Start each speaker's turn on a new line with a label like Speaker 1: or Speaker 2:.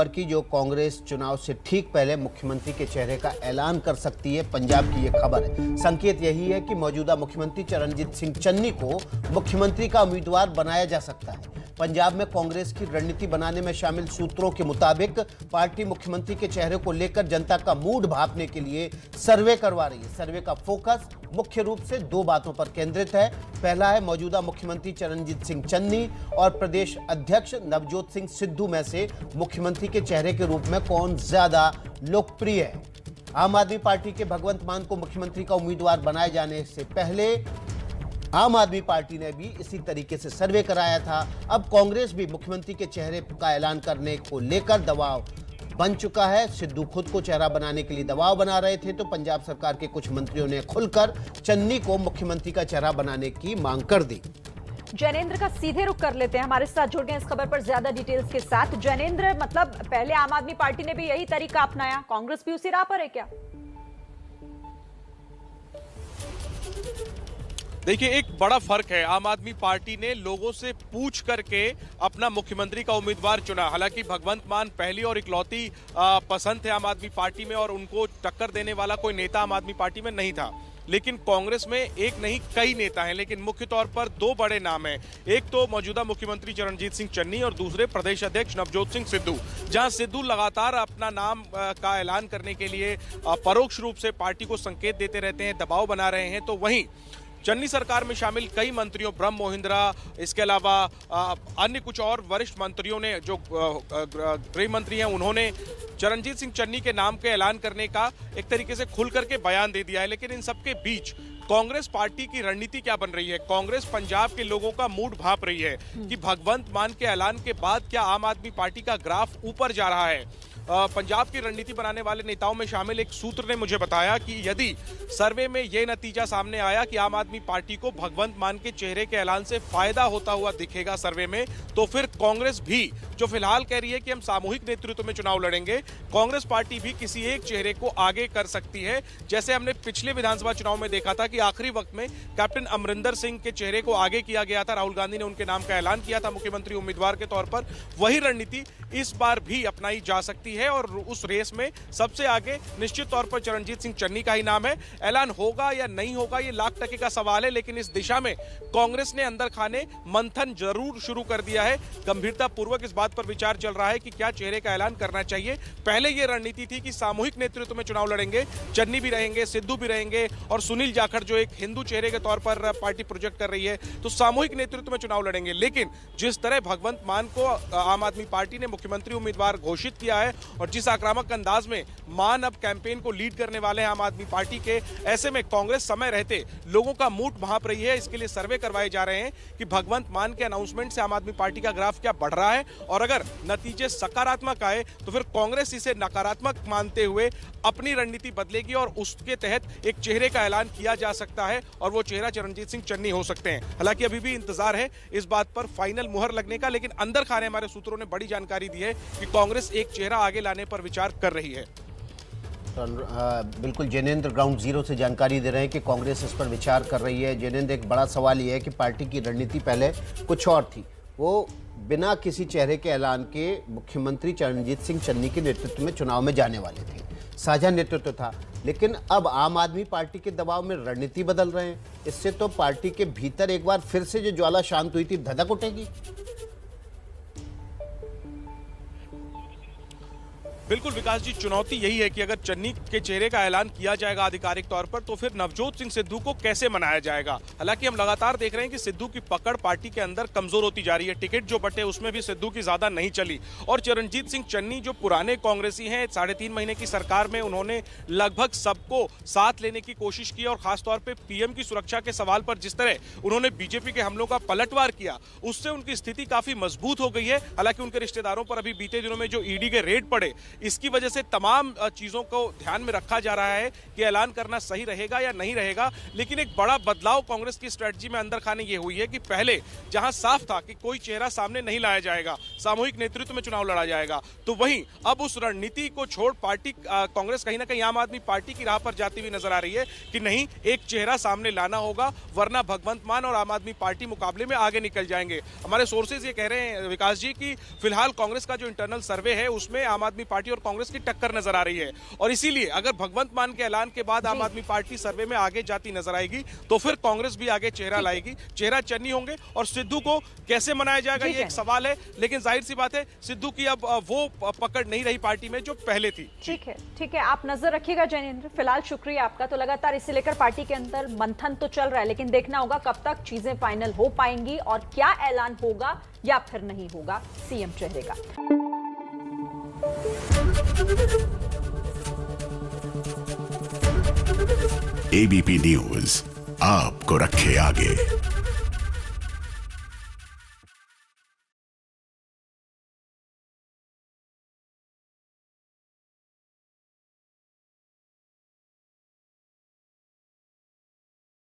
Speaker 1: खबर की, जो कांग्रेस चुनाव से ठीक पहले मुख्यमंत्री के चेहरे का ऐलान कर सकती है। पंजाब की यह खबर है। संकेत यही है कि मौजूदा मुख्यमंत्री चरणजीत सिंह चन्नी को मुख्यमंत्री का उम्मीदवार बनाया जा सकता है। पंजाब में कांग्रेस की रणनीति बनाने में शामिल सूत्रों के मुताबिक पार्टी मुख्यमंत्री के चेहरे को लेकर जनता का मूड भांपने के लिए सर्वे करवा रही है। सर्वे का फोकस मुख्य रूप से दो बातों पर केंद्रित है। पहला है मौजूदा मुख्यमंत्री चरणजीत सिंह चन्नी और प्रदेश अध्यक्ष नवजोत सिंह सिद्धू में से मुख्यमंत्री के चेहरे के रूप में कौन ज्यादा लोकप्रिय है। आम आदमी पार्टी के भगवंत मान को मुख्यमंत्री का उम्मीदवार बनाए जाने से पहले आम आदमी पार्टी ने भी इसी तरीके से सर्वे कराया था। अब कांग्रेस भी मुख्यमंत्री के चेहरे का ऐलान करने को लेकर दबाव बन चुका है। सिद्धू खुद को चेहरा बनाने के लिए दबाव बना रहे थे, तो पंजाब सरकार के कुछ मंत्रियों ने खुलकर चन्नी को मुख्यमंत्री का चेहरा बनाने की मांग कर दी।
Speaker 2: जैनेंद्र का सीधे रुख कर लेते हैं, हमारे साथ जुड़ गए इस खबर पर ज्यादा डिटेल्स के साथ। जैनेंद्र, मतलब पहले आम आदमी पार्टी ने भी यही तरीका अपनाया, कांग्रेस भी उसी राह पर है क्या?
Speaker 3: देखिए, एक बड़ा फर्क है। आम आदमी पार्टी ने लोगों से पूछ करके अपना मुख्यमंत्री का उम्मीदवार चुना। हालांकि भगवंत मान पहली और इकलौती पसंद थे आम आदमी पार्टी में, और उनको टक्कर देने वाला कोई नेता आम आदमी पार्टी में नहीं था। लेकिन कांग्रेस में एक नहीं कई नेता हैं, लेकिन मुख्य तौर पर दो बड़े नाम हैं। एक तो मौजूदा मुख्यमंत्री चरणजीत सिंह चन्नी और दूसरे प्रदेश अध्यक्ष नवजोत सिंह सिद्धू। जहां सिद्धू लगातार अपना नाम का ऐलान करने के लिए परोक्ष रूप से पार्टी को संकेत देते रहते हैं, दबाव बना रहे हैं, तो वहीं चन्नी सरकार में शामिल कई मंत्रियों, ब्रह्म मोहिंद्रा, इसके अलावा अन्य कुछ और वरिष्ठ मंत्रियों ने, जो गृह मंत्री हैं, उन्होंने चरणजीत सिंह चन्नी के नाम के ऐलान करने का एक तरीके से खुल करके बयान दे दिया है। लेकिन इन सबके बीच कांग्रेस पार्टी की रणनीति क्या बन रही है? कांग्रेस पंजाब के लोगों का मूड भांप रही है कि भगवंत मान के ऐलान के बाद क्या आम आदमी पार्टी का ग्राफ ऊपर जा रहा है। पंजाब की रणनीति बनाने वाले नेताओं में शामिल एक सूत्र ने मुझे बताया कि यदि सर्वे में यह नतीजा सामने आया कि आम आदमी पार्टी को भगवंत मान के चेहरे के ऐलान से फायदा होता हुआ दिखेगा सर्वे में, तो फिर कांग्रेस भी, जो फिलहाल कह रही है कि हम सामूहिक नेतृत्व में चुनाव लड़ेंगे, कांग्रेस पार्टी भी किसी एक चेहरे को आगे कर सकती है। जैसे हमने पिछले विधानसभा चुनाव में देखा था कि आखिरी वक्त में कैप्टन अमरिंदर सिंह के चेहरे को आगे किया गया था, राहुल गांधी ने उनके नाम का ऐलान किया था मुख्यमंत्री उम्मीदवार के तौर पर। वही रणनीति इस बार भी अपनाई जा सकती है और उस रेस में सबसे आगे निश्चित तौर पर चरणजीत सिंह चन्नी का ही नाम है। ऐलान होगा या नहीं होगा, ये लाख टके का सवाल है, लेकिन इस दिशा में कांग्रेस ने अंदर खाने मंथन जरूर शुरू कर दिया है। गंभीरता पूर्वक इस बात पर विचार चल रहा है कि क्या चेहरे का ऐलान करना चाहिए। पहले यह रणनीति थी कि सामूहिक नेतृत्व में चुनाव लड़ेंगे, चन्नी भी रहेंगे, सिद्धू भी रहेंगे और सुनील जाखड़ जो एक हिंदू चेहरे के तौर पर पार्टी प्रोजेक्ट कर रही है, तो सामूहिक नेतृत्व में चुनाव लड़ेंगे। लेकिन जिस तरह भगवंत मान को आम आदमी पार्टी ने मुख्यमंत्री उम्मीदवार घोषित किया है और जिस आक्रामक अंदाज में मान अब कैंपेन को लीड करने वाले हैं आम आदमी पार्टी के, ऐसे में कांग्रेस समय रहते लोगों का मूड भांप रही है। इसके लिए सर्वे करवाए जा रहे हैं कि भगवंत मान के अनाउंसमेंट से आम आदमी पार्टी का ग्राफ क्या बढ़ रहा है, और अगर नतीजे सकारात्मक आए तो फिर कांग्रेस इसे नकारात्मक मानते हुए अपनी रणनीति बदलेगी और उसके तहत एक चेहरे का ऐलान किया जा सकता है और वो चेहरा चरणजीत सिंह चन्नी हो सकते हैं। हालांकि अभी भी इंतजार है इस बात पर फाइनल मुहर लगने का, लेकिन अंदर खाने हमारे सूत्रों ने बड़ी जानकारी दी है कि कांग्रेस एक चेहरा आगे लाने पर विचार कर रही है।
Speaker 1: बिल्कुल, जैनेंद्र ग्राउंड जीरो से जानकारी दे रहे हैं कि कांग्रेस इस पर विचार कर रही है। जैनेंद्र, एक बड़ा सवाल यह है कि पार्टी की रणनीति पहले कुछ और थी, वो बिना किसी चेहरे के ऐलान के मुख्यमंत्री चरणजीत सिंह चन्नी के नेतृत्व में चुनाव में जाने वाले थे, साझा नेतृत्व था। लेकिन अब आम आदमी पार्टी के दबाव में रणनीति बदल रहे हैं। इससे तो पार्टी के भीतर एक बार फिर से जो ज्वाला शांत हुई थी, धधक उठेगी।
Speaker 3: बिल्कुल विकास जी, चुनौती यही है कि अगर चन्नी के चेहरे का ऐलान किया जाएगा आधिकारिक तौर पर, तो फिर नवजोत सिंह सिद्धू को कैसे मनाया जाएगा। हालांकि हम लगातार देख रहे हैं कि सिद्धू की पकड़ पार्टी के अंदर कमजोर होती जा रही है। टिकट जो बटे उसमें भी सिद्धू की ज्यादा नहीं चली, और चरणजीत सिंह चन्नी जो पुराने कांग्रेसी हैं, 3.5 महीने की सरकार में उन्होंने लगभग सबको साथ लेने की कोशिश की और खासतौर पर पीएम की सुरक्षा के सवाल पर जिस तरह उन्होंने बीजेपी के हमलों का पलटवार किया, उससे उनकी स्थिति काफी मजबूत हो गई है। हालांकि उनके रिश्तेदारों पर अभी बीते दिनों में जो ईडी के रेड पड़े, पड़े। इसकी वजह से तमाम चीजों को ध्यान में रखा जा रहा है कि ऐलान करना सही रहेगा या नहीं रहेगा। लेकिन एक बड़ा बदलाव कांग्रेस की स्ट्रेटजी में अंदर खाने ये हुई है कि पहले जहां साफ था कि कोई चेहरा सामने नहीं लाया जाएगा, सामूहिक नेतृत्व में चुनाव लड़ा जाएगा, तो वहीं अब उस रणनीति को छोड़ पार्टी कांग्रेस कहीं ना कहीं आम आदमी पार्टी की राह पर जाती हुई नजर आ रही है कि नहीं, एक चेहरा सामने लाना होगा, वरना भगवंत मान और आम आदमी पार्टी मुकाबले में आगे निकल जाएंगे। हमारे सोर्सेज ये कह रहे हैं विकास जी कि फिलहाल कांग्रेस का जो इंटरनल सर्वे है उसमें आम आदमी पार्टी और कांग्रेस की टक्कर नजर आ रही है, और इसीलिए अगर भगवंत मान के ऐलान के बाद आम आदमी पार्टी सर्वे में आगे जाती नजर आएगी तो फिर कांग्रेस भी आगे चेहरा लाएगी। चेहरा चन्नी होंगे और सिद्धू को कैसे मनाया जाएगा ये एक सवाल है, लेकिन जाहिर सी बात है सिद्धू की अब वो पकड़ नहीं रही पार्टी में जो पहले थी।
Speaker 2: ठीक है, आप नजर रखिएगा जैनेंद्र। फिलहाल शुक्रिया आपका। तो लगातार इसे लेकर पार्टी के अंदर मंथन तो चल रहा है, लेकिन देखना होगा कब तक चीजें फाइनल हो पाएंगी और क्या ऐलान होगा या फिर नहीं होगा सीएम चेहरे का।
Speaker 4: एबीपी न्यूज आपको रखे आगे।